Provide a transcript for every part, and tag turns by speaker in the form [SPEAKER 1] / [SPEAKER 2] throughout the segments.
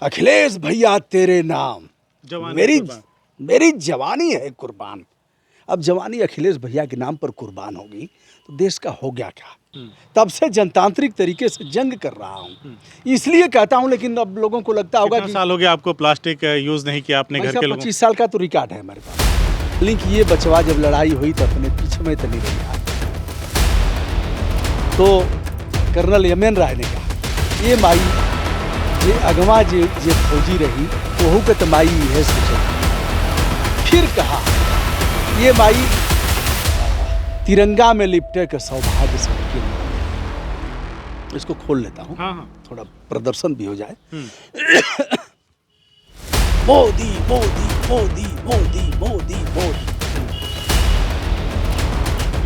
[SPEAKER 1] अखिलेश भैया तेरे नाम
[SPEAKER 2] जवानी
[SPEAKER 1] मेरी
[SPEAKER 2] कुर्बान।
[SPEAKER 1] मेरी जवानी है कुर्बान। अब जवानी अखिलेश भैया के नाम पर कुर्बान होगी तो देश का हो गया क्या। तब से जनतांत्रिक तरीके से जंग कर रहा हूँ, इसलिए कहता हूँ। लेकिन अब लोगों को लगता होगा
[SPEAKER 2] कितना
[SPEAKER 1] कि
[SPEAKER 2] साल हो गया आपको प्लास्टिक यूज नहीं किया आपने घर के लोगों?
[SPEAKER 1] 25 साल का तो रिकॉर्ड है हमारे पास। लिंक ये बचवा जब लड़ाई हुई तो अपने पीछे में तो नहीं रही, तो कर्नल यमन राय ने कहा ये माई ये अगवा जे फौजी रही वहू के तो माई है सोचे। फिर कहा ये माई तिरंगा में लिपटे के सौभाग्य से इसको खोल लेता हूँ।
[SPEAKER 2] हाँ।
[SPEAKER 1] थोड़ा प्रदर्शन भी हो जाए। मोदी मोदी मोदी मोदी मोदी मोदी।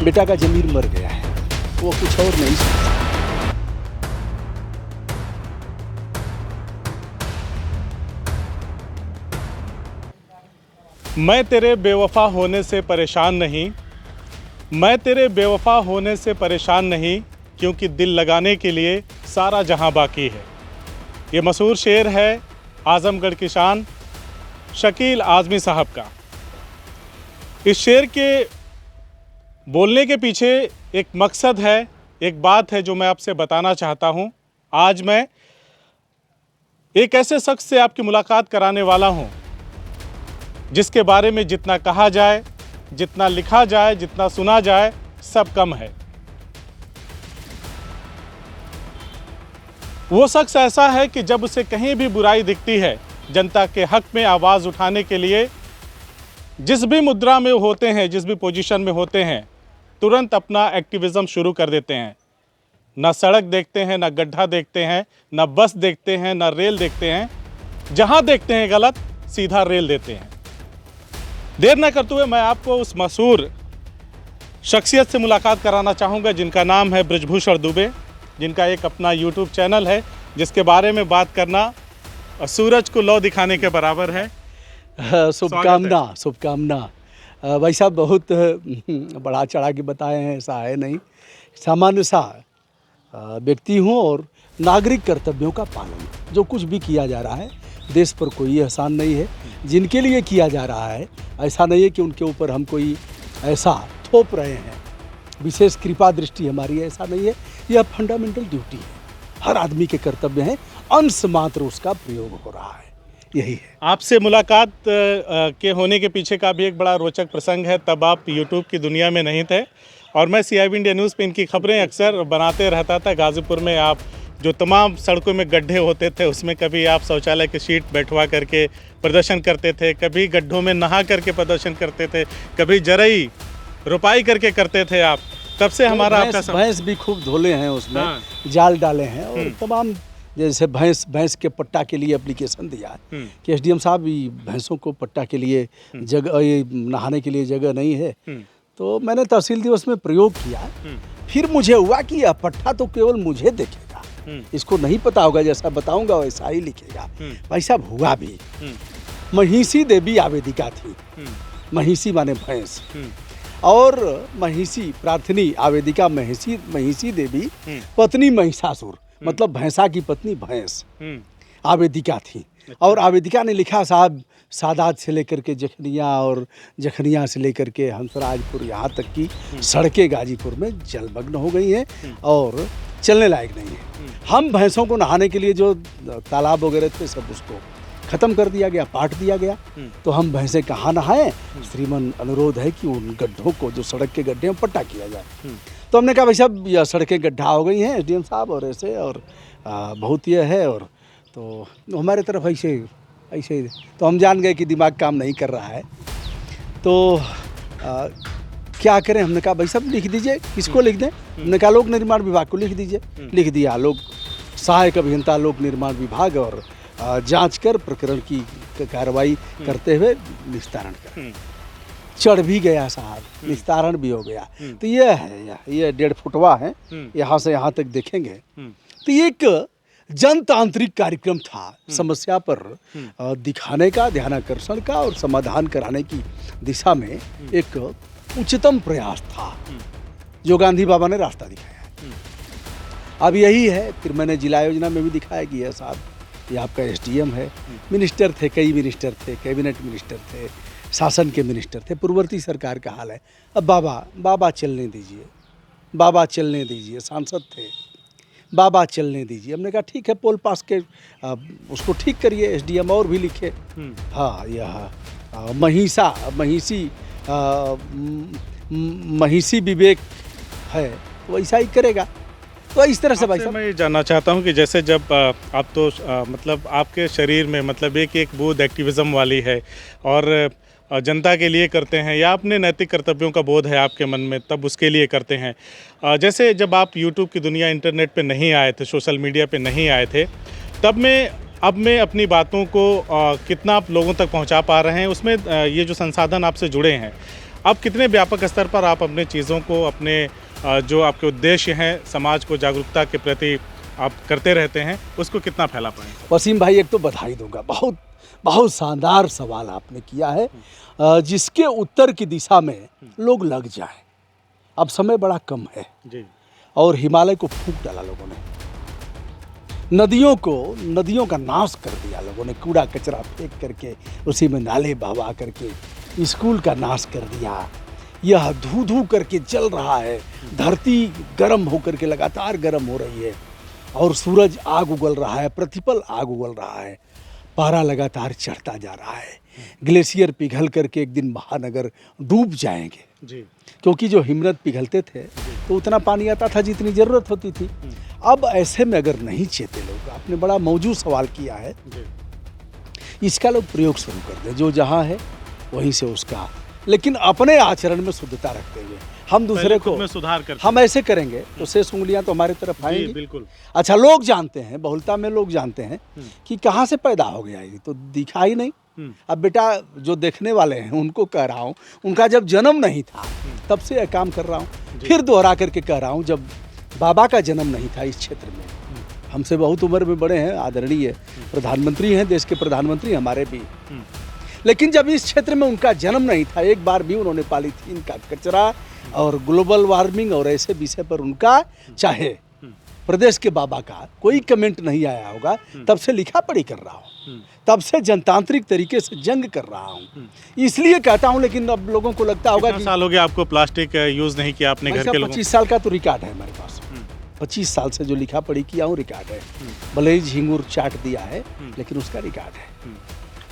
[SPEAKER 1] बेटा का जमीर मर गया है, वो कुछ और नहीं सोचता।
[SPEAKER 2] मैं तेरे बेवफा होने से परेशान नहीं, मैं तेरे बेवफा होने से परेशान नहीं, क्योंकि दिल लगाने के लिए सारा जहां बाकी है। ये मशहूर शेर है आजमगढ़ की शान शकील आज़मी साहब का। इस शेर के बोलने के पीछे एक मकसद है, एक बात है जो मैं आपसे बताना चाहता हूं। आज मैं एक ऐसे शख्स से आपकी मुलाकात कराने वाला हूं जिसके बारे में जितना कहा जाए, जितना लिखा जाए, जितना सुना जाए, सब कम है। वो शख्स ऐसा है कि जब उसे कहीं भी बुराई दिखती है, जनता के हक में आवाज़ उठाने के लिए जिस भी मुद्रा में होते हैं, जिस भी पोजीशन में होते हैं, तुरंत अपना एक्टिविज़म शुरू कर देते हैं। ना सड़क देखते हैं, ना गड्ढा देखते हैं, ना बस देखते हैं, ना रेल देखते हैं। जहां देखते हैं गलत, सीधा रेल देते हैं। देर न करते हुए मैं आपको उस मशहूर शख्सियत से मुलाकात कराना चाहूँगा जिनका नाम है बृजभूषण दुबे, जिनका एक अपना यूट्यूब चैनल है जिसके बारे में बात करना सूरज को लौ दिखाने के बराबर है।
[SPEAKER 1] शुभकामना शुभकामना। भाई साहब बहुत बढ़ा चढ़ा के बताए हैं, ऐसा है नहीं। सामान्य सा व्यक्ति हूँ और नागरिक कर्तव्यों का पालन, जो कुछ भी किया जा रहा है देश पर कोई एहसान नहीं है। जिनके लिए किया जा रहा है ऐसा नहीं है कि उनके ऊपर हम कोई ऐसा थोप रहे हैं, विशेष कृपा दृष्टि हमारी है, ऐसा नहीं है। यह फंडामेंटल ड्यूटी है, हर आदमी के कर्तव्य हैं, अंश मात्र उसका प्रयोग हो रहा है, यही है।
[SPEAKER 2] आपसे मुलाकात के होने के पीछे का भी एक बड़ा रोचक प्रसंग है। तब आप यूट्यूब की दुनिया में नहीं थे और मैं CIB इंडिया न्यूज़ पे इनकी खबरें अक्सर बनाते रहता था। गाज़ीपुर में आप जो तमाम सड़कों में गड्ढे होते थे उसमें कभी आप शौचालय की शीट बैठवा करके प्रदर्शन करते थे, कभी गड्ढों में नहा करके प्रदर्शन करते थे, कभी जरई रुपाई करके करते थे आप। तब से हमारा आपका
[SPEAKER 1] भैंस भी खूब धोले हैं उसमें।
[SPEAKER 2] हाँ।
[SPEAKER 1] जाल डाले हैं और तमाम, जैसे भैंस के पट्टा के लिए एप्लीकेशन दिया कि SDM साहब भैंसों को पट्टा के लिए जगह, ये नहाने के लिए जगह नहीं है, तो मैंने तहसील दिवस में प्रयोग किया। फिर मुझे हुआ कि यह पट्टा तो केवल मुझे देखेगा, इसको नहीं पता होगा, जैसा बताऊंगा वैसा ही लिखेगा। भाई साहब हुआ भी। महिषी देवी आवेदिका थी, महिषी माने भैंस, और महिषी प्रार्थनी आवेदिका महिषी देवी पत्नी महिषासुर, मतलब भैंसा की पत्नी भैंस आवेदिका थी। और आवेदिका ने लिखा साहब सादात से लेकर के जखनिया और जखनिया से लेकर के हंसराजपुर यहाँ तक की सड़कें गाजीपुर में जलमग्न हो गई हैं और चलने लायक नहीं है। हम भैंसों को नहाने के लिए जो तालाब वगैरह थे सब उसको ख़त्म कर दिया गया, पाट दिया गया। तो हम भैंसें कहाँ नहाएं? श्रीमान अनुरोध है कि उन गड्ढों को, जो सड़क के गड्ढे हैं, पट्टा किया जाए। तो हमने कहा भाई साहब यह सड़कें गड्ढा हो गई हैं SDM साहब, और ऐसे और बहुत यह है, और तो हमारे तरफ ऐसे तो हम जान गए कि दिमाग काम नहीं कर रहा है। तो क्या करें? हमने कहा भाई साहब लिख दीजिए। किसको लिख दें? हमने कहा लोक निर्माण विभाग को लिख दीजिए। लिख दिया, लोक सहायक अभियंता लोक निर्माण विभाग, और जांच कर प्रकरण की कार्रवाई करते हुए निस्तारण कर। चढ़ भी गया साहब, निस्तारण भी हो गया। तो यह है, यह 1.5 फुटवा है, यहाँ से यहाँ तक देखेंगे। तो ये एक जनतांत्रिक कार्यक्रम था, समस्या पर दिखाने का, ध्यानाकर्षण का और समाधान कराने की दिशा में एक उच्चतम प्रयास था जो गांधी बाबा ने रास्ता दिखाया। अब यही है, फिर मैंने जिला योजना में भी दिखाया कि यह साहब ये आपका एसडीएम है। मिनिस्टर थे, कई मिनिस्टर थे, कैबिनेट मिनिस्टर थे, शासन के मिनिस्टर थे। पूर्ववर्ती सरकार का हाल है। अब बाबा चलने दीजिए, बाबा चलने दीजिए। सांसद थे, बाबा चलने दीजिए। हमने कहा ठीक है, पोल पास के उसको ठीक करिए। एसडीएम और भी लिखे। हाँ, यह महिषी विवेक है, तो वैसा ही करेगा। तो इस तरह से भाई साहब
[SPEAKER 2] मैं ये जानना चाहता हूँ कि जैसे जब आप तो मतलब आपके शरीर में मतलब एक बूंद एक्टिविज़म वाली है और जनता के लिए करते हैं या अपने नैतिक कर्तव्यों का बोध है आपके मन में, तब उसके लिए करते हैं। जैसे जब आप यूट्यूब की दुनिया, इंटरनेट पे नहीं आए थे, सोशल मीडिया पे नहीं आए थे, तब अब मैं अपनी बातों को कितना आप लोगों तक पहुंचा पा रहे हैं, उसमें ये जो संसाधन आपसे जुड़े हैं, अब कितने व्यापक स्तर पर आप अपने चीज़ों को, अपने जो आपके उद्देश्य हैं समाज को जागरूकता के प्रति आप करते रहते हैं, उसको कितना फैला पाएंगे?
[SPEAKER 1] वसीम भाई, एक तो बधाई दूंगा, बहुत बहुत शानदार सवाल आपने किया है, जिसके उत्तर की दिशा में लोग लग जाएं। अब समय बड़ा कम है
[SPEAKER 2] जी।
[SPEAKER 1] और हिमालय को फूंक डाला लोगों ने, नदियों का नाश कर दिया लोगों ने, कूड़ा कचरा फेंक करके उसी में नाले बहवा करके स्कूल का नाश कर दिया। यह धू धू करके चल रहा है, धरती गर्म होकर के लगातार गर्म हो रही है और सूरज आग उगल रहा है, प्रतिपल आग उगल रहा है, पारा लगातार चढ़ता जा रहा है। ग्लेशियर पिघल करके एक दिन महानगर डूब जाएंगे
[SPEAKER 2] जी।
[SPEAKER 1] क्योंकि जो हिमनद पिघलते थे तो उतना पानी आता था जितनी ज़रूरत होती थी। अब ऐसे में अगर नहीं चेते लोग, आपने बड़ा मौजूद सवाल किया है, इसका लोग प्रयोग शुरू कर दें, जो जहाँ है वहीं से उसका, लेकिन अपने आचरण में शुद्धता रखते हुए हम दूसरे को
[SPEAKER 2] में सुधार करते
[SPEAKER 1] हम ऐसे करेंगे तो शेष उंगलियां तो हमारे तरफ आएंगी।
[SPEAKER 2] बिल्कुल।
[SPEAKER 1] अच्छा, लोग जानते हैं, बहुलता में लोग जानते हैं कि कहाँ से पैदा हो गया, ये तो दिखा ही नहीं। अब बेटा, जो देखने वाले हैं उनको कह रहा हूँ, उनका जब जन्म नहीं था तब से यह काम कर रहा हूँ। फिर दोहरा करके कह रहा हूँ, जब बाबा का जन्म नहीं था इस क्षेत्र में, हमसे बहुत उम्र में बड़े हैं, आदरणीय प्रधानमंत्री हैं, देश के प्रधानमंत्री हमारे भी, लेकिन जब इस क्षेत्र में उनका जन्म नहीं था, एक बार भी उन्होंने पॉलीथीन का कचरा और ग्लोबल वार्मिंग और ऐसे विषय पर उनका, चाहे प्रदेश के बाबा का कोई कमेंट नहीं आया होगा। तब से लिखा पढ़ी कर रहा हूँ, तब से जनतांत्रिक तरीके से जंग कर रहा हूँ, इसलिए कहता हूँ। लेकिन अब लोगों को लगता होगा कि
[SPEAKER 2] साल हो गया आपको प्लास्टिक यूज़ नहीं किया अपने घर के लोगों?
[SPEAKER 1] 25 साल का तो रिकॉर्ड है हमारे पास। 25 साल से जो लिखा पढ़ी किया हूँ रिकॉर्ड है। भले ही झिंगुर चाट दिया है, लेकिन उसका रिकॉर्ड है।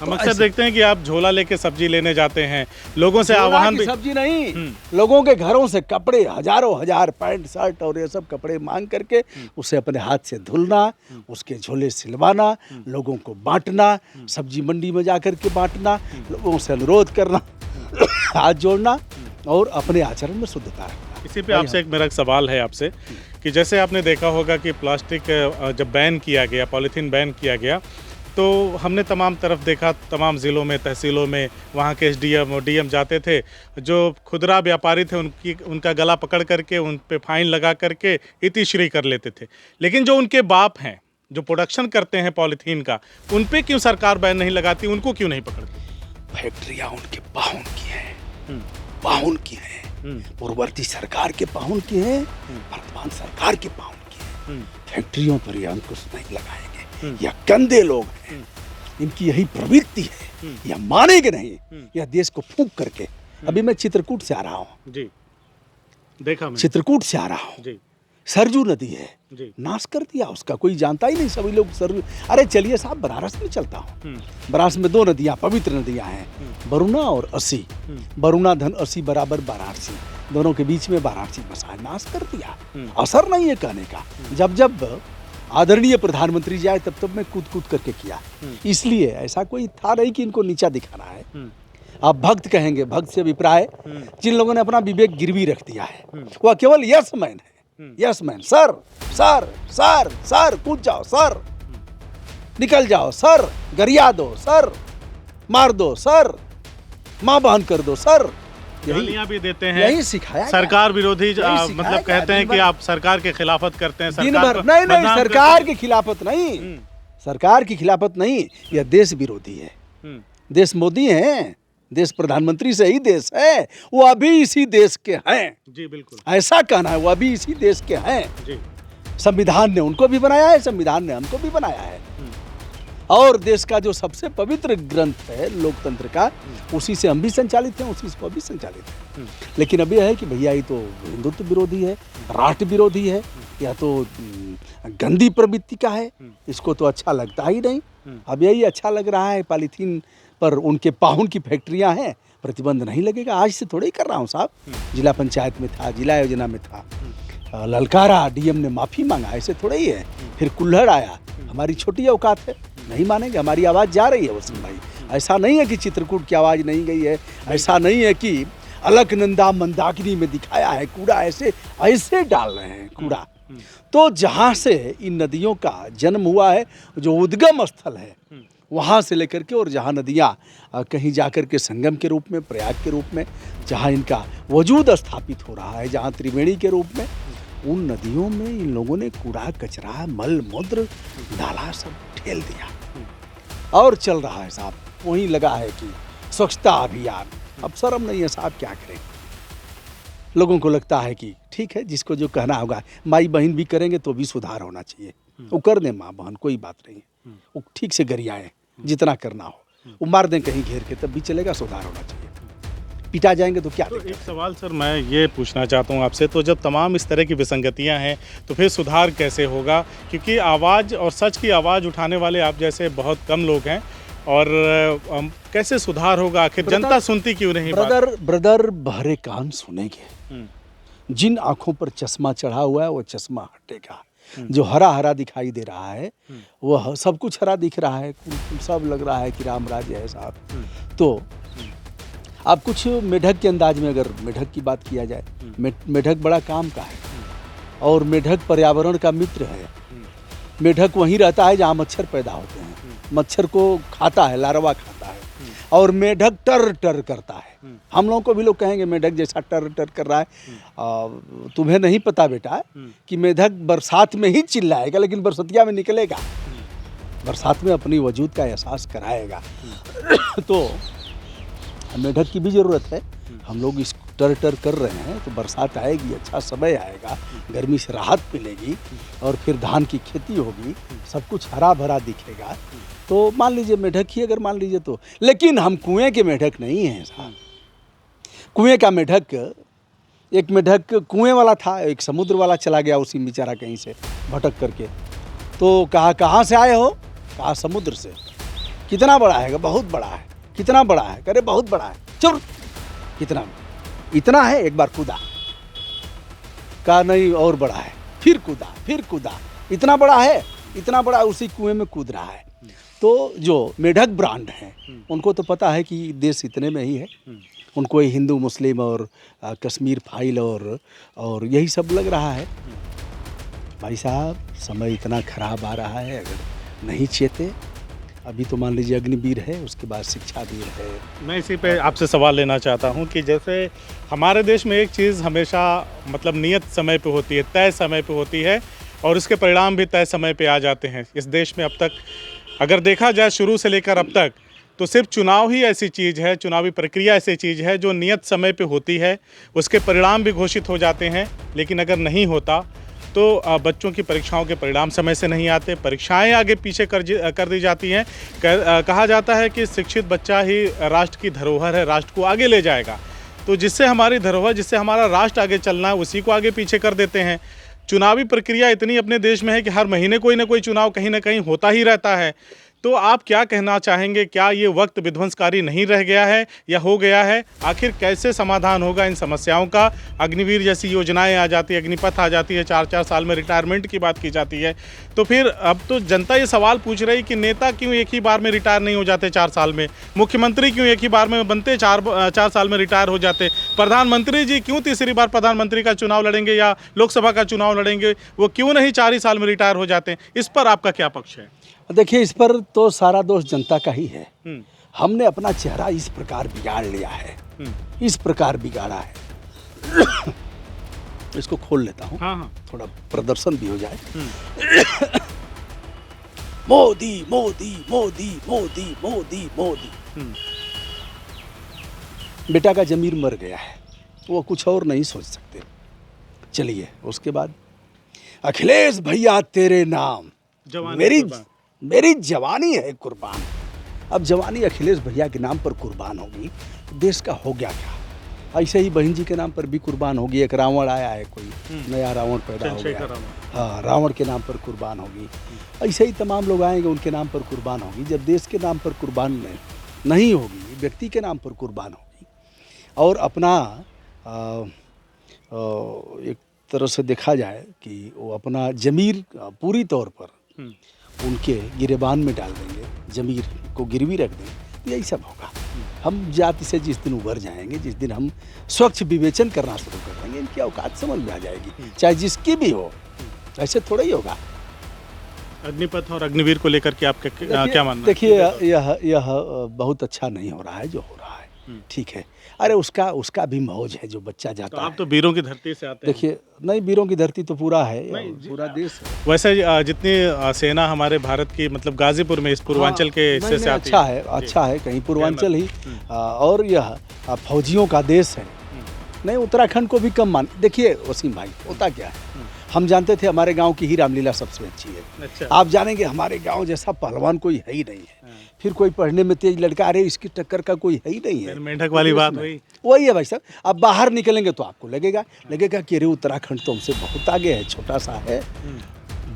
[SPEAKER 2] हम अक्सर देखते हैं कि आप झोला लेके सब्जी लेने जाते हैं, लोगों से आह्वान भी।
[SPEAKER 1] सब्जी नहीं, लोगों के घरों से कपड़े, हजारों हजार पैंट शर्ट और ये सब कपड़े मांग करके उसे अपने हाथ से धुलना, उसके झोले सिलवाना, लोगों को बांटना, सब्जी मंडी में जा करके बांटना, लोगों से अनुरोध करना, हाथ जोड़ना और अपने आचरण में शुद्धता रखना।
[SPEAKER 2] इसी पे आपसे एक मेरा सवाल है आपसे कि जैसे आपने देखा होगा कि प्लास्टिक जब बैन किया गया, पॉलीथीन बैन किया गया, तो हमने तमाम तरफ देखा, तमाम ज़िलों में, तहसीलों में, वहाँ के एसडीएम और डीएम जाते थे, जो खुदरा व्यापारी थे उनका गला पकड़ करके उन पे फाइन लगा करके इतिश्री कर लेते थे। लेकिन जो उनके बाप हैं, जो प्रोडक्शन करते हैं पॉलीथीन का, उन पे क्यों सरकार बैन नहीं लगाती, उनको क्यों नहीं पकड़ती?
[SPEAKER 1] फैक्ट्रियाँ उनके पाहुन की हैं, पाहुन की हैं, पूर्ववर्ती सरकार के पाहुन की हैं, वर्तमान सरकार के पाहुन की हैं। फैक्ट्रियों पर यह अंकुश नहीं लगाएंगे, यह गंदे लोग हैं, इनकी यही प्रवृत्ति है, यह मानेंगे नहीं, यह देश को फूंक करके। अभी मैं चित्रकूट से आ रहा हूँ
[SPEAKER 2] जी, देखा मैं,
[SPEAKER 1] चित्रकूट से आ रहा हूँ जी। सरजू नदी है जी, नाश कर दिया उसका, कोई जानता ही नहीं, सभी लोग सरजू। अरे चलिए साहब, बनारस में चलता हूँ, बनारस में 2 नदियाँ, पवित्र नदियाँ हैं, वरुणा और असी। वरुणा धन असी बराबर वाराणसी, दोनों के बीच में वाराणसी बसा है, नाश कर दिया। असर नहीं है कहने का। जब आदरणीय प्रधानमंत्री जाए तब मैं कूद करके किया, इसलिए ऐसा कोई था नहीं कि इनको नीचा दिखाना है। आप भक्त कहेंगे, भक्त से अभिप्राय जिन लोगों ने अपना विवेक गिरवी रख दिया है, वह केवल यस मैन है, yes man. Sir sir sir sir, कूद जाओ सर, निकल जाओ सर, गरिया दो सर, मार दो सर, माँ बहन कर दो सर,
[SPEAKER 2] गालियां भी देते हैं,
[SPEAKER 1] यही सिखाया।
[SPEAKER 2] सरकार विरोधी मतलब कहते हैं कि आप सरकार के खिलाफत करते हैं,
[SPEAKER 1] दिन भर। नहीं, सरकार की खिलाफत नहीं, सरकार की खिलाफत नहीं, यह देश विरोधी है। देश मोदी हैं, देश प्रधानमंत्री से ही देश है, वो अभी इसी देश के हैं
[SPEAKER 2] जी, बिल्कुल
[SPEAKER 1] ऐसा कहना है, वो अभी इसी देश के हैं जी। संविधान ने उनको भी बनाया है, संविधान ने हमको भी बनाया है। और देश का जो सबसे पवित्र ग्रंथ है लोकतंत्र का, उसी से हम भी संचालित हैं, उसी से वो भी संचालित है। लेकिन अब यह है कि भैया ये तो हिंदुत्व विरोधी है, राष्ट्र विरोधी है, या तो गंदी प्रवृत्ति का है, इसको तो अच्छा लगता ही नहीं। अब यही अच्छा लग रहा है, पॉलीथीन पर उनके पाहुन की फैक्ट्रियां हैं, प्रतिबंध नहीं लगेगा। आज से थोड़ा ही कर रहा हूँ साहब, जिला पंचायत में था, जिला योजना में था, ललकारा, डीएम ने माफ़ी मांगा, ऐसे थोड़ा ही है। फिर कुल्हड़ आया, हमारी छोटी औकात है, नहीं मानेंगे, हमारी आवाज़ जा रही है वसीम भाई। ऐसा नहीं है कि चित्रकूट की आवाज़ नहीं गई है, ऐसा नहीं है कि अलकनंदा मंदाकिनी में दिखाया है कूड़ा, ऐसे ऐसे डाल रहे हैं कूड़ा। तो जहाँ से इन नदियों का जन्म हुआ है, जो उद्गम स्थल है, वहाँ से लेकर के और जहाँ नदियाँ कहीं जाकर के संगम के रूप में, प्रयाग के रूप में, जहाँ इनका वजूद स्थापित हो रहा है, जहाँ त्रिवेणी के रूप में, उन नदियों में इन लोगों ने कूड़ा कचरा मल मूत्र डाला, सब ठेल दिया और चल रहा है साहब। वहीं लगा है कि स्वच्छता अभियान। अब शर्म नहीं है साहब, क्या करें। लोगों को लगता है कि ठीक है, जिसको जो कहना होगा, माई बहन भी करेंगे तो भी सुधार होना चाहिए, वो कर दें माँ बहन, कोई बात नहीं है, वो ठीक से गरियाएं जितना करना हो, वो मार दें कहीं घेर के, तब भी चलेगा, सुधार होना चाहिए। पिटा जाएंगे तो क्या
[SPEAKER 2] तो एक सवाल सर मैं ये पूछना चाहता हूँ आपसे, तो जब तमाम इस तरह की विसंगतियाँ हैं तो फिर सुधार कैसे होगा? क्योंकि आवाज़ और सच की आवाज़ उठाने वाले आप जैसे बहुत कम लोग हैं, और कैसे सुधार होगा? आखिर जनता सुनती क्यों नहीं?
[SPEAKER 1] ब्रदर बहरे कान सुनेंगे। जिन आंखों पर चश्मा चढ़ा हुआ है वो चश्मा हटेगा। जो हरा हरा दिखाई दे रहा है, वो सब कुछ हरा दिख रहा है, सब लग रहा है कि राम राज्य है साहब। तो आप कुछ मेढक के अंदाज में, अगर मेढक की बात किया जाए, मेढक बड़ा काम का है, और मेढक पर्यावरण का मित्र है। मेढक वहीं रहता है जहाँ मच्छर पैदा होते हैं, मच्छर को खाता है, लार्वा खाता है, और मेढक टर टर करता है। हम लोगों को भी लोग कहेंगे मेढक जैसा टर टर कर रहा है। तुम्हें नहीं पता बेटा कि मेढक बरसात में ही चिल्लाएगा, लेकिन बरसतिया में निकलेगा, बरसात में अपनी वजूद का एहसास कराएगा। तो मेढक की भी ज़रूरत है। हम लोग इस टर टर कर रहे हैं, तो बरसात आएगी, अच्छा समय आएगा, गर्मी से राहत मिलेगी, और फिर धान की खेती होगी, सब कुछ हरा भरा दिखेगा। तो मान लीजिए मेढक ही अगर मान लीजिए तो, लेकिन हम कुएं के मेढक नहीं हैं साहब। कुएं का मेढक, एक मेढक कुएं वाला था, एक समुद्र वाला चला गया उसी बेचारा कहीं से भटक करके। तो कहा कहाँ से आए हो? कहा समुद्र से। कितना बड़ा है? बहुत बड़ा है। कितना बड़ा है? करे बहुत बड़ा है। चुप। कितना? इतना है। एक बार कूदा। कहा नहीं और बड़ा है। फिर कूदा, फिर कूदा। इतना बड़ा है, इतना बड़ा, उसी कुएं में कूद रहा है। तो जो मेढक ब्रांड हैं, उनको तो पता है कि देश इतने में ही है। उनको ही हिंदू मुस्लिम और कश्मीर फाइल और यही सब लग रहा है। भाई साहब, समय इतना खराब आ रहा है, अगर नहीं चेते, अभी तो मान लीजिए अग्निवीर है, उसके बाद शिक्षा वीर है।
[SPEAKER 2] मैं इसी पे आपसे सवाल लेना चाहता हूं कि जैसे हमारे देश में एक चीज़ हमेशा मतलब नियत समय पे होती है, तय समय पे होती है, और उसके परिणाम भी तय समय पे आ जाते हैं। इस देश में अब तक अगर देखा जाए शुरू से लेकर अब तक, तो सिर्फ चुनाव ही ऐसी चीज़ है, चुनावी प्रक्रिया ऐसी चीज़ है जो नियत समय पे होती है, उसके परिणाम भी घोषित हो जाते हैं। लेकिन अगर नहीं होता तो बच्चों की परीक्षाओं के परिणाम समय से नहीं आते, परीक्षाएं आगे पीछे कर दी जाती हैं। कहा जाता है कि शिक्षित बच्चा ही राष्ट्र की धरोहर है, राष्ट्र को आगे ले जाएगा। तो जिससे हमारी धरोहर, जिससे हमारा राष्ट्र आगे चलना है, उसी को आगे पीछे कर देते हैं। चुनावी प्रक्रिया इतनी अपने देश में है कि हर महीने कोई ना कोई चुनाव कहीं ना कहीं होता ही रहता है। तो आप क्या कहना चाहेंगे? क्या ये वक्त विध्वंसकारी नहीं रह गया है या हो गया है? आखिर कैसे समाधान होगा इन समस्याओं का? अग्निवीर जैसी योजनाएं आ जाती है, अग्निपथ आ जाती है, 4-4 साल में रिटायरमेंट की बात की जाती है। तो फिर अब तो जनता ये सवाल पूछ रही कि नेता क्यों एक ही बार में रिटायर नहीं हो जाते 4 साल में? मुख्यमंत्री क्यों एक ही बार में बनते 4 साल में रिटायर हो जाते? प्रधानमंत्री जी क्यों तीसरी बार प्रधानमंत्री का चुनाव लड़ेंगे या लोकसभा का चुनाव लड़ेंगे, वो क्यों नहीं 4 ही साल में रिटायर हो जाते हैं? इस पर आपका क्या पक्ष है?
[SPEAKER 1] देखिए, इस पर तो सारा दोष जनता का ही है। हमने अपना चेहरा इस प्रकार बिगाड़ लिया है, इस प्रकार बिगाड़ा है। इसको खोल लेता हूँ, थोड़ा प्रदर्शन भी हो जाए। मोदी मोदी मोदी मोदी मोदी मोदी। बेटा का जमीर मर गया है, वो कुछ और नहीं सोच सकते। चलिए, उसके बाद अखिलेश भैया तेरे नाम, मेरी मेरी जवानी है कुर्बान। अब जवानी अखिलेश भैया के नाम पर कुर्बान होगी तो देश का हो गया क्या? ऐसे ही बहन जी के नाम पर भी कुर्बान होगी। एक रावण आया है, कोई नया रावण पैदा हो गया, हाँ, रावण के नाम पर कुर्बान होगी। ऐसे ही तमाम लोग आएंगे, उनके नाम पर कुर्बान होगी। जब देश के नाम पर कुर्बान नहीं होगी, व्यक्ति के नाम पर कुर्बान होगी और अपना एक तरह से देखा जाए कि वो अपना ज़मीर पूरी तौर पर उनके गिरेबान में डाल देंगे, ज़मीर को गिरवी रख देंगे, तो यही सब होगा। हम जाति से जिस दिन उभर जाएंगे, जिस दिन हम स्वच्छ विवेचन करना शुरू कर देंगे, इनकी औकात समझ में आ जाएगी, चाहे जिसकी भी हो। ऐसे थोड़ा ही होगा।
[SPEAKER 2] अग्निपथ और अग्निवीर को लेकर के आपका क्या मानना है?
[SPEAKER 1] देखिए, यह बहुत अच्छा नहीं हो रहा है जो हो रहा है, ठीक है। अरे उसका भी मौज है जो बच्चा जाता
[SPEAKER 2] तो
[SPEAKER 1] है।
[SPEAKER 2] आप तो वीरों की धरती से आते हैं।
[SPEAKER 1] देखिए, नहीं, वीरों की धरती तो पूरा है, पूरा देश है।
[SPEAKER 2] वैसे जितनी सेना हमारे भारत की मतलब गाजीपुर में इस पूर्वांचल के हिस्से से आती है।
[SPEAKER 1] अच्छा है, कहीं पूर्वांचल ही। और यह फौजियों का देश है। नहीं, उत्तराखंड को भी कम मान। देखिए वसीम भाई, होता क्या है, हम जानते थे हमारे गांव की ही रामलीला सबसे अच्छी है।
[SPEAKER 2] अच्छा।
[SPEAKER 1] आप जानेंगे हमारे गांव जैसा पहलवान कोई है ही नहीं है। फिर कोई पढ़ने में तेज लड़का, अरे इसकी टक्कर का कोई है ही नहीं है।
[SPEAKER 2] मेंढक वाली बात
[SPEAKER 1] वही है भाई साहब। अब बाहर निकलेंगे तो आपको लगेगा कि अरे उत्तराखंड तो हमसे बहुत आगे है, छोटा सा है,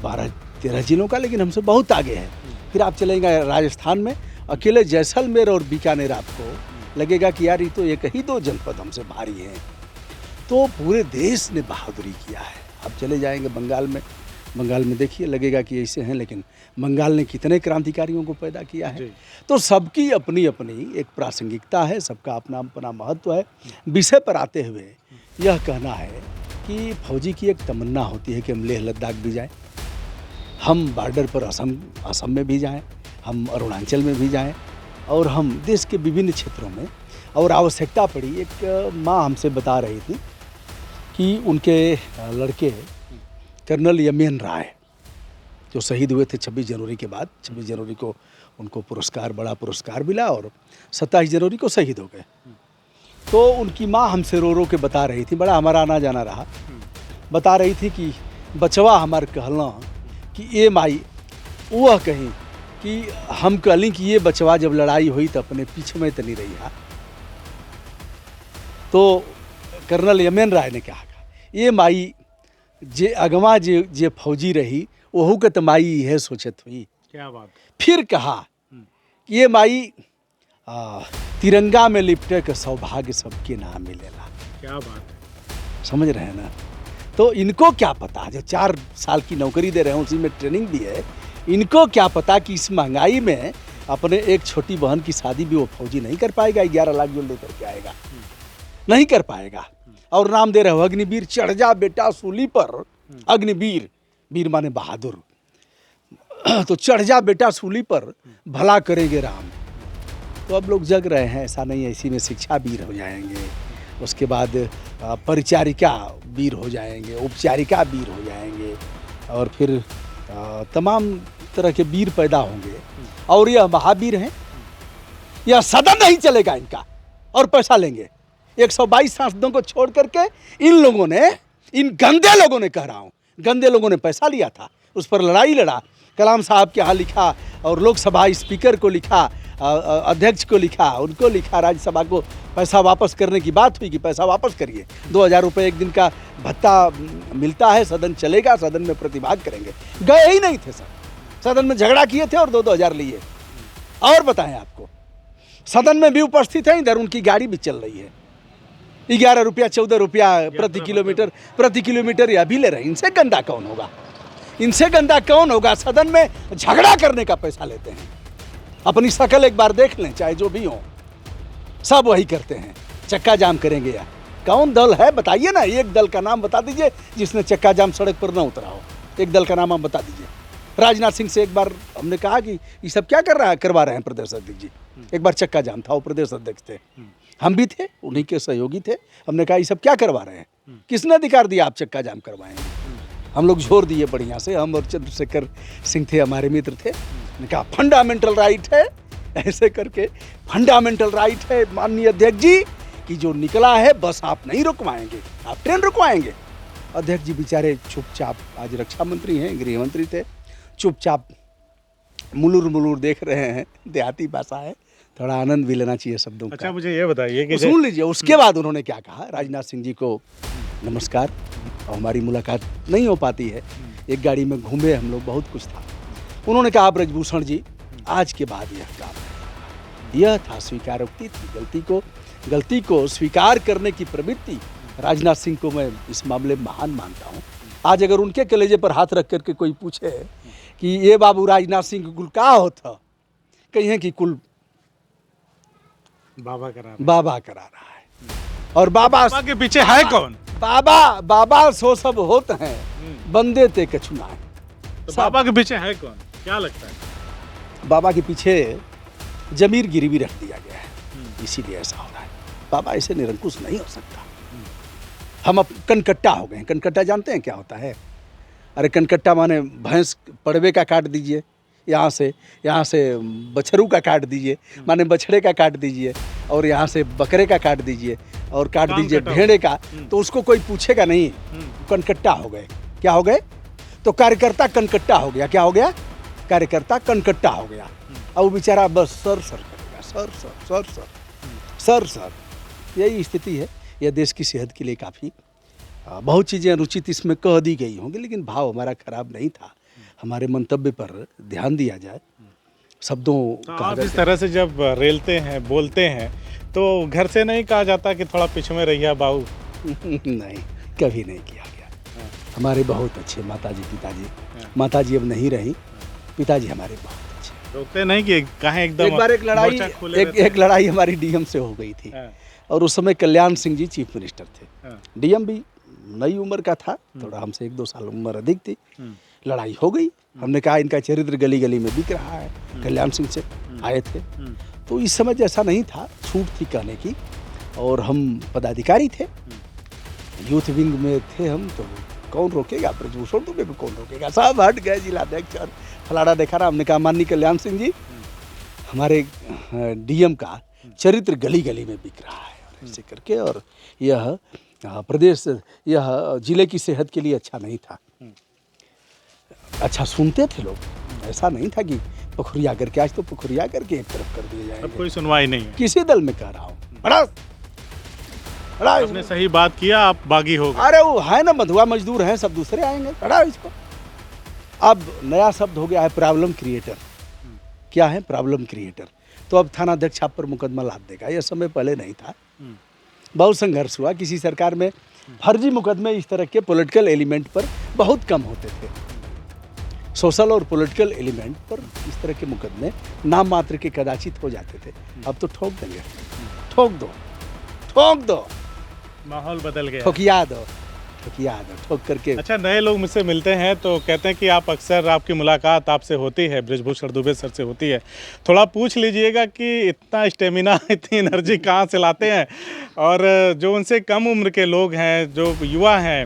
[SPEAKER 1] 12-13 जिलों का, लेकिन हमसे बहुत आगे है। फिर आप चलेंगे राजस्थान में, अकेले जैसलमेर और बीकानेर आपको लगेगा कि यार ये तो एक ही 2 जनपद हमसे भारी हैं। तो पूरे देश ने बहादुरी किया है। अब चले जाएंगे बंगाल में देखिए, लगेगा कि ऐसे हैं, लेकिन बंगाल ने कितने क्रांतिकारियों को पैदा किया है। तो सबकी अपनी अपनी एक प्रासंगिकता है, सबका अपना अपना महत्व है। विषय पर आते हुए यह कहना है कि फौजी की एक तमन्ना होती है कि हम लेह लद्दाख भी जाएं, हम बॉर्डर पर असम में भी जाएं, हम अरुणाचल में भी जाएं, और हम देश के विभिन्न क्षेत्रों में। और आवश्यकता पड़ी, एक माँ हमसे बता रही थी कि उनके लड़के कर्नल यमेन राय जो शहीद हुए थे 26 जनवरी के बाद, 26 जनवरी को उनको बड़ा पुरस्कार मिला और 27 जनवरी को शहीद हो गए। तो उनकी माँ हमसे रो रो के बता रही थी, बड़ा हमारा आना जाना रहा, बता रही थी कि बचवा हमार कहला कि ये माई वह कहीं कि हम कहली कि ये बचवा जब लड़ाई हुई तो अपने पीछे में तो नहीं रही है। तो कर्नल यमेन राय ने कहा, ये माई जे अगवा जे फौजी रही वहू के तो माई यह सोचत हुई।
[SPEAKER 2] क्या बात।
[SPEAKER 1] फिर कहा कि ये माई तिरंगा में लिपटे के सौभाग्य सबके नाम मिलेला।
[SPEAKER 2] क्या बात है।
[SPEAKER 1] समझ रहे हैं ना। तो इनको क्या पता, जो 4 साल की नौकरी दे रहे हैं, उसी में ट्रेनिंग भी है, इनको क्या पता कि इस महंगाई में अपने एक छोटी बहन की शादी भी वो फौजी नहीं कर पाएगा। 11 लाख जो लेकर के आएगा, नहीं कर पाएगा। और नाम दे रहे हो अग्निवीर, चढ़ जा बेटा सूली पर। अग्निवीर, वीर माने बहादुर। तो चढ़ जा बेटा सूली पर, भला करेंगे राम। तो अब लोग जग रहे हैं, ऐसा नहीं है। इसी में शिक्षा वीर हो जाएंगे, उसके बाद परिचारिका वीर हो जाएंगे, उपचारिका वीर हो जाएंगे, और फिर तमाम तरह के वीर पैदा होंगे। और यह महावीर हैं। यह सदन नहीं चलेगा इनका, और पैसा लेंगे। 122 सांसदों को छोड़ करके इन लोगों ने, इन गंदे लोगों ने, कह रहा हूँ, गंदे लोगों ने पैसा लिया था, उस पर लड़ाई लड़ा। कलाम साहब के यहाँ लिखा, और लोकसभा स्पीकर को लिखा, अध्यक्ष को लिखा, उनको लिखा, राज्यसभा को पैसा वापस करने की बात हुई कि पैसा वापस करिए। 2000 रुपये एक दिन का भत्ता मिलता है, सदन चलेगा, सदन में प्रतिभाग करेंगे। गए ही नहीं थे सदन में झगड़ा किए थे और 2-2 हज़ार लिए। और बताएं आपको, सदन में भी उपस्थित हैं, इधर उनकी गाड़ी भी चल रही है। 11 रुपया 14 रुपया प्रति किलोमीटर या भी ले रहे हैं। इनसे गंदा कौन होगा, इनसे गंदा कौन होगा। सदन में झगड़ा करने का पैसा लेते हैं। अपनी शक्ल एक बार देख लें, चाहे जो भी हो, सब वही करते हैं। चक्का जाम करेंगे या कौन दल है बताइए ना, एक दल का नाम बता दीजिए जिसने चक्का जाम सड़क पर ना उतरा हो। एक दल का नाम हम बता दीजिए। राजनाथ सिंह से एक बार हमने कहा कि ये सब क्या करवा रहे हैं प्रदेश अध्यक्ष जी। एक बार चक्का जाम था, वो प्रदेश अध्यक्ष थे, हम भी थे, उन्हीं के सहयोगी थे। हमने कहा ये सब क्या करवा रहे हैं, किसने अधिकार दिया आप चक्का जाम करवाएंगे। हम लोग जोर दिए बढ़िया से, हम और चंद्रशेखर सिंह थे, हमारे मित्र थे। मैंने कहा फंडामेंटल राइट है, ऐसे करके फंडामेंटल राइट है माननीय अध्यक्ष जी कि जो निकला है बस आप नहीं रुकवाएंगे, आप ट्रेन रुकवाएंगे। अध्यक्ष जी बेचारे चुपचाप, आज रक्षा मंत्री हैं, गृह मंत्री थे, चुपचाप मुलुर मुलुर देख रहे हैं, देहाती भाषा है, थोड़ा आनंद भी लेना चाहिए शब्दों का।
[SPEAKER 2] अच्छा, मुझे ये बताइए कि
[SPEAKER 1] सुन लीजिए, उसके बाद उन्होंने क्या कहा, राजनाथ सिंह जी को नमस्कार, और हमारी मुलाकात नहीं हो पाती है, एक गाड़ी में घूमे हम लोग, बहुत कुछ था। उन्होंने कहा ब्रजभूषण जी, आज के बाद यह काम नहीं, यह था स्वीकारोक्ति थी, गलती को स्वीकार करने की प्रवृत्ति राजनाथ सिंह को मैं इस मामले में महान मानता हूँ। आज अगर उनके कलेजे पर हाथ रख करके कोई पूछे कि ये बाबू राजनाथ सिंह कुल का होता, कहिए कि कुल
[SPEAKER 2] बाबा करा
[SPEAKER 1] रहा है। और बाबा
[SPEAKER 2] के पीछे है कौन?
[SPEAKER 1] बाबा सो सब होते हैं, बंदे ते कछु ना है।
[SPEAKER 2] तो बाबा के पीछे है कौन, क्या लगता है?
[SPEAKER 1] बाबा के पीछे जमीर गिरवी रख दिया गया है, इसीलिए ऐसा हो रहा है। बाबा ऐसे निरंकुश नहीं हो सकता। हम अब कनकट्टा हो गए हैं। कनकट्टा जानते हैं क्या होता है? अरे कनकट्टा माने भैंस पड़वे का काट दीजिए, यहाँ से बछरू का काट दीजिए, माने बछड़े का काट दीजिए, और यहाँ से बकरे का काट दीजिए, और काट दीजिए भेड़े का, तो उसको कोई पूछेगा नहीं। कनकट्टा हो गए। क्या हो गए? तो कार्यकर्ता कनकट्टा हो गया। क्या हो गया? कार्यकर्ता कनकट्टा हो गया। अब वो बेचारा बस सर करेगा, सर। यही स्थिति है। यह देश की सेहत के लिए काफ़ी बहुत चीज़ें अनुचित इसमें कह दी गई होंगी, लेकिन भाव हमारा खराब नहीं था। हमारे मंतव्य पर ध्यान दिया जाए, शब्दों
[SPEAKER 2] तो
[SPEAKER 1] का।
[SPEAKER 2] आप इस तरह से जब रेलते हैं, बोलते हैं, तो घर से नहीं कहा जाता कि थोड़ा पीछे में रहिए बाबू?
[SPEAKER 1] नहीं, कभी नहीं किया गया। हमारे बहुत अच्छे माताजी पिताजी, माताजी अब नहीं रही, पिताजी हमारे बहुत अच्छे।
[SPEAKER 2] रोकते नहीं कि कहें एकदम?
[SPEAKER 1] एक बार एक लड़ाई हमारी डीएम से हो गई थी, और उस समय कल्याण सिंह जी चीफ मिनिस्टर थे। डीएम भी नई उम्र का था, थोड़ा हमसे 1-2 साल उम्र अधिक थी। लड़ाई हो गई। हमने कहा इनका चरित्र गली गली में बिक रहा है। कल्याण सिंह से आए थे, तो इस समय जैसा नहीं था, छूट थी कहने की, और हम पदाधिकारी थे, यूथ विंग में थे हम, तो कौन रोकेगा? ब्रजभूषण दुबे को कौन रोकेगा? सब हट गए, जिलाध्यक्ष और फलाना देखा रहा। हमने कहा माननीय कल्याण सिंह जी, हमारे डीएम का चरित्र गली गली में बिक रहा है, ऐसे करके, और यह प्रदेश, यह जिले की सेहत के लिए अच्छा नहीं था। अच्छा सुनते थे लोग, ऐसा नहीं था कि पुखरिया करके, आज तो पुखरिया करके एक तरफ कर दिए जाएंगे।
[SPEAKER 2] अब कोई सुनवाई नहीं है
[SPEAKER 1] किसी दल में, कह रहा हूँ।
[SPEAKER 2] आपने सही बात किया, आप बागी हो गए।
[SPEAKER 1] अरे वो है ना, मधुआ मजदूर हैं, सब दूसरे आएंगे, पढ़ा इसको। अब नया शब्द हो गया है प्रॉब्लम क्रिएटर। क्या है? Problem creator. तो अब थानाध्यक्ष आप पर मुकदमा लाद देगा, यह समय पहले नहीं था। बहुत संघर्ष हुआ, किसी सरकार में फर्जी मुकदमे इस तरह के पॉलिटिकल एलिमेंट पर बहुत कम होते थे। सोशल और पॉलिटिकल एलिमेंट पर इस तरह के मुकदमे नाम मात्र के कदाचित हो जाते थे। अब तो ठोक देंगे, ठोक दो,
[SPEAKER 2] माहौल बदल गया,
[SPEAKER 1] ठोकिया दो, ठोक करके।
[SPEAKER 2] अच्छा, नए लोग मुझसे मिलते हैं तो कहते हैं कि आप अक्सर, आपकी मुलाकात आपसे होती है, ब्रजभूषण दुबे सर से होती है, थोड़ा पूछ लीजिएगा कि इतना स्टेमिना, इतनी एनर्जी कहाँ से लाते हैं, और जो उनसे कम उम्र के लोग हैं, जो युवा हैं,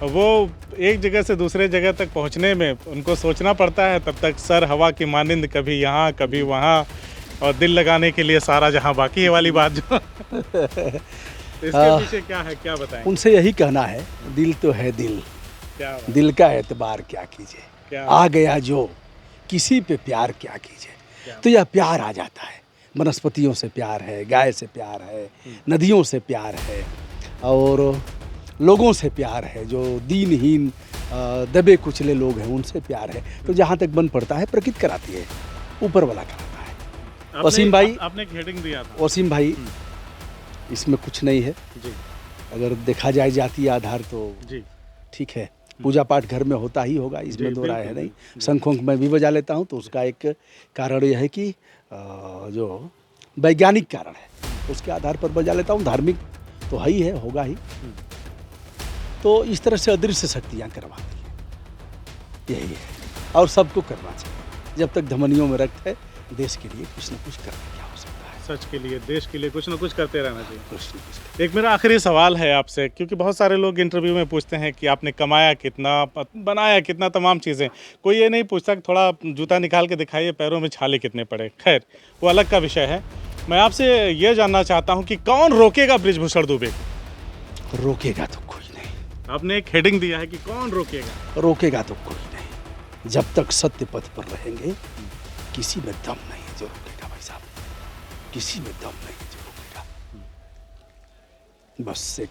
[SPEAKER 2] वो एक जगह से दूसरे जगह तक पहुंचने में उनको सोचना पड़ता है, तब तक सर हवा की मानिंद, कभी यहाँ कभी वहाँ, और दिल लगाने के लिए सारा जहाँ बाकी है वाली बात जो इसके पीछे क्या है, क्या बताएं?
[SPEAKER 1] उनसे यही कहना है, दिल तो है दिल, दिल का एतबार क्या कीजिए, आ गया जो किसी पे प्यार क्या कीजिए। तो यह प्यार आ जाता है, वनस्पतियों से प्यार है, गाय से प्यार है, नदियों से प्यार है, और लोगों से प्यार है, जो दीनहीन दबे कुचले लोग हैं उनसे प्यार है। तो जहाँ तक बन पड़ता है, प्रकृति कराती है, ऊपर वाला कराता है। वसीम भाई,
[SPEAKER 2] आपने एक हेडिंग दिया था।
[SPEAKER 1] वसीम भाई, इसमें कुछ नहीं है
[SPEAKER 2] जी।
[SPEAKER 1] अगर देखा जाए जातीय आधार तो जी ठीक है, पूजा पाठ घर में होता ही होगा, इसमें दो राय है नहीं। शंख वंख मैं भी बजा लेता हूँ, तो उसका एक कारण यह है कि जो वैज्ञानिक कारण है उसके आधार पर बजा लेता हूँ। धार्मिक तो है ही है, होगा ही। तो इस तरह से अदृश्य शक्तियाँ करवाती हैं, यही है, और सबको करना चाहिए। जब तक धमनियों में रक्त है, देश के लिए कुछ न कुछ करने क्या हो सकता है,
[SPEAKER 2] सच के लिए, देश के लिए कुछ न कुछ करते रहना चाहिए।
[SPEAKER 1] कुछ न कुछ।
[SPEAKER 2] एक मेरा आखिरी सवाल है आपसे, क्योंकि बहुत सारे लोग इंटरव्यू में पूछते हैं कि आपने कमाया कितना, बनाया कितना, तमाम चीज़ें। कोई ये नहीं पूछता कि थोड़ा जूता निकाल के दिखाइए, पैरों में छाले कितने पड़े। खैर, वो अलग का विषय है। मैं आपसे ये जानना चाहता हूँ कि कौन रोकेगा ब्रजभूषण दुबे को?
[SPEAKER 1] रोकेगा तो कोई नहीं।
[SPEAKER 2] आपने एक हेडिंग दिया है कि कौन रोकेगा?
[SPEAKER 1] रोकेगा तो कोई नहीं। जब तक सत्य पथ पर रहेंगे, किसी में दम नहीं है जो रोकेगा भाई साहब, किसी में दम नहीं है जो रोकेगा। बस एक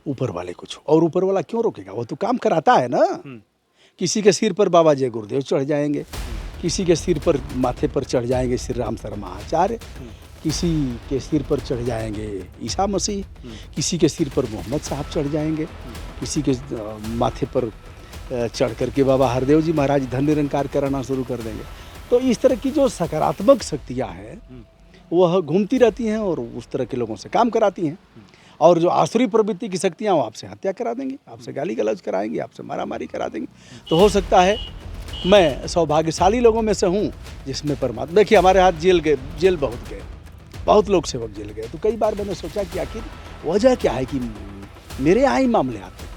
[SPEAKER 1] ऊपर वाले को छो, और ऊपर वाला क्यों रोकेगा, वो तो काम कराता है ना। किसी के सिर पर बाबा जय गुरुदेव चढ़ जाएंगे, किसी के सिर पर माथे पर चढ़ जाएंगे श्री राम शर्मा आचार्य, किसी के सिर पर चढ़ जाएंगे ईसा मसीह, किसी के सिर पर मोहम्मद साहब चढ़ जाएंगे, किसी के माथे पर चढ़ करके बाबा हरदेव जी महाराज धन निरंकार कराना शुरू कर देंगे। तो इस तरह की जो सकारात्मक शक्तियाँ हैं वह घूमती रहती हैं और उस तरह के लोगों से काम कराती हैं। और जो आसुरी प्रवृत्ति की शक्तियाँ वो आपसे हत्या करा देंगी, आपसे गाली गलौज कराएंगी, आपसे मारामारी करा देंगी। तो हो सकता है मैं सौभाग्यशाली लोगों में से हूँ जिसमें परमात्मा, देखिए हमारे हाथ जेल बहुत गए, बहुत लोग सेवक जेल गए। तो कई बार मैंने सोचा कि आखिर वजह क्या है कि मेरे यहाँ ही मामले आते हैं।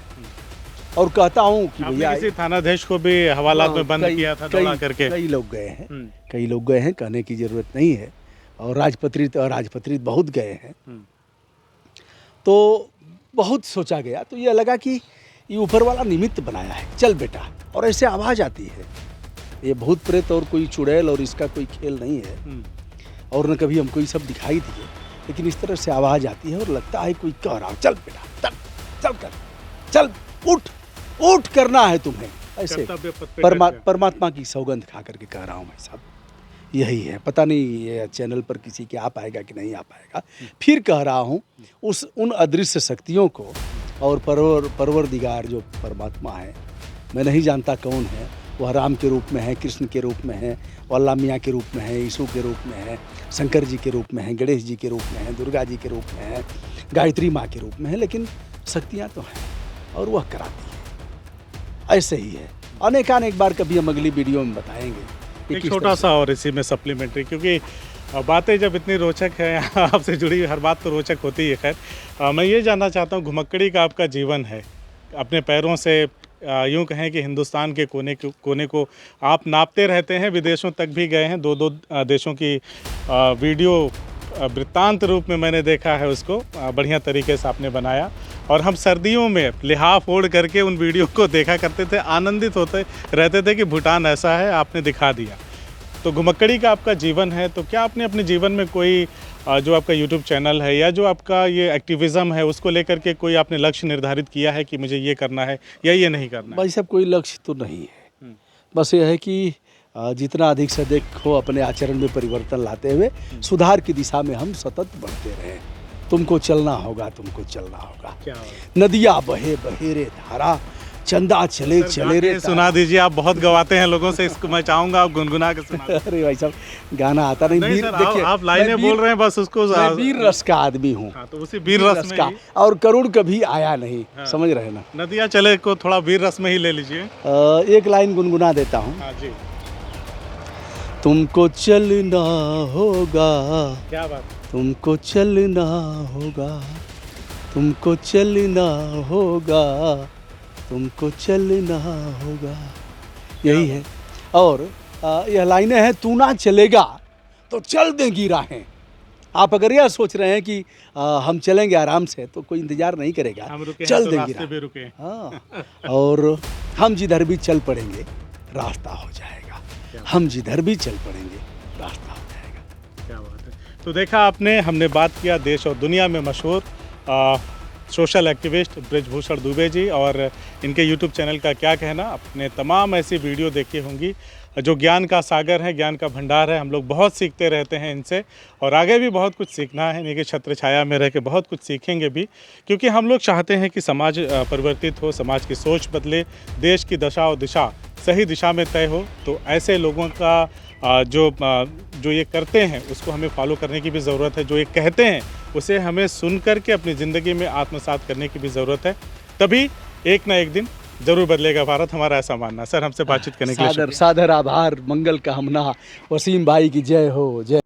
[SPEAKER 1] और कहता हूँ कि भैया
[SPEAKER 2] किसी थानाधीश को भी हवालात में बंद किया था दौड़ा करके,
[SPEAKER 1] कई लोग गए हैं, कई लोग गए हैं, कहने की जरूरत नहीं है। और राजपत्रित बहुत गए हैं। तो बहुत सोचा गया, तो ये लगा कि ये ऊपर वाला निमित्त बनाया है, चल बेटा। और ऐसे आवाज़ आती है, ये भूत प्रेत और कोई चुड़ैल और इसका कोई खेल नहीं है, और न कभी हमको ये सब दिखाई दिए, लेकिन इस तरह से आवाज़ आती है और लगता है कोई कह रहा, चल बेटा चल कर, चल उठ करना है तुम्हें। ऐसे परमात्मा की सौगंध खा करके कह रहा हूँ भाई साहब, यही है। पता नहीं ये चैनल पर किसी के आ पाएगा कि नहीं आ पाएगा। फिर कह रहा हूँ उन अदृश्य शक्तियों को, और परवरदिगार जो परमात्मा है, मैं नहीं जानता कौन है, वह राम के रूप में है, कृष्ण के रूप में है, अल्लाह मियाँ के रूप में है, यीशु के रूप में है, शंकर जी के रूप में है, गणेश जी के रूप में है, दुर्गा जी के रूप में है, गायत्री माँ के रूप में है, लेकिन शक्तियाँ तो हैं और वह कराती है। ऐसे ही है, अनेकानेक बार कभी हम अगली वीडियो में बताएंगे।
[SPEAKER 2] एक छोटा सा और इसी में सप्लीमेंट्री, क्योंकि बातें जब इतनी रोचक है, आपसे जुड़ी हुई हर बात तो रोचक होती है। खैर मैं ये जानना चाहता हूँ, घुमक्कड़ी का आपका जीवन है, अपने पैरों से यूँ कहें कि हिंदुस्तान के कोने को आप नापते रहते हैं, विदेशों तक भी गए हैं। दो देशों की वीडियो वृत्तांत रूप में मैंने देखा है, उसको बढ़िया तरीके से आपने बनाया। और हम सर्दियों में लिहाफ ओढ़ करके उन वीडियो को देखा करते थे, आनंदित होते रहते थे कि भूटान ऐसा है, आपने दिखा दिया। तो घुमक्कड़ी का आपका जीवन है, तो क्या आपने अपने जीवन में कोई जो आपका यूट्यूब चैनल है या जो आपका ये एक्टिविज़म है, उसको लेकर के कोई आपने लक्ष्य निर्धारित किया है कि मुझे ये करना है या ये नहीं करना है?
[SPEAKER 1] भाई साहब कोई लक्ष्य तो नहीं है, बस ये है कि जितना अधिक से अधिक हो अपने आचरण में परिवर्तन लाते हुए सुधार की दिशा में हम सतत बढ़ते रहें। तुमको चलना होगा, तुमको चलना होगा।
[SPEAKER 2] क्या
[SPEAKER 1] नदियाँ बहे बहे रे धारा, चंदा चले चले रे।
[SPEAKER 2] सुना दीजिए, आप बहुत गवाते हैं लोगों से, इसको मैं चाहूँगा आप गुनगुना के सुना।
[SPEAKER 1] अरे भाई साहब गाना आता नहीं।
[SPEAKER 2] देखिए आप लाइनें बोल रहे हैं, बस उसको।
[SPEAKER 1] मैं वीर रस का आदमी हूँ।
[SPEAKER 2] तो उसी वीर रस
[SPEAKER 1] का, और करुण कभी आया नहीं। समझ रहे ना?
[SPEAKER 2] नदियाँ चले को थोड़ा वीर रस में ही ले लीजिए।
[SPEAKER 1] एक लाइन गुनगुना देता हूँ।
[SPEAKER 2] हाँ जी।
[SPEAKER 1] तुमको चलना होगा,
[SPEAKER 2] क्या बात,
[SPEAKER 1] तुमको चलना होगा, तुमको चलना होगा, तुमको चलना होगा, यही है। और यह लाइनें हैं, तू ना चलेगा तो चल देंगी राहें। आप अगर यह सोच रहे हैं कि हम चलेंगे आराम से, तो कोई इंतजार नहीं करेगा, चल देंगी राहें। हाँ, और हम जिधर भी चल पड़ेंगे रास्ता हो जाएगा, हम जिधर भी चल पड़ेंगे रास्ता हो जाएगा।
[SPEAKER 2] क्या बात है। तो देखा आपने, हमने बात किया देश और दुनिया में मशहूर सोशल एक्टिविस्ट ब्रिजभूषण दुबे जी, और इनके यूट्यूब चैनल का क्या कहना। अपने तमाम ऐसी वीडियो देखी होंगी जो ज्ञान का सागर है, ज्ञान का भंडार है। हम लोग बहुत सीखते रहते हैं इनसे, और आगे भी बहुत कुछ सीखना है। इनके छत्र छाया में रह के बहुत कुछ सीखेंगे भी, क्योंकि हम लोग चाहते हैं कि समाज परिवर्तित हो, समाज की सोच बदले, देश की दशा और दिशा सही दिशा में तय हो। तो ऐसे लोगों का जो ये करते हैं उसको हमें फॉलो करने की भी ज़रूरत है। जो ये कहते हैं उसे हमें सुन कर के अपनी ज़िंदगी में आत्मसात करने की भी ज़रूरत है। तभी एक ना एक दिन ज़रूर बदलेगा भारत, हमारा ऐसा मानना। सर, हमसे बातचीत करने के लिए
[SPEAKER 1] सादर आभार, मंगल कामना, वसीम भाई की जय हो, जय।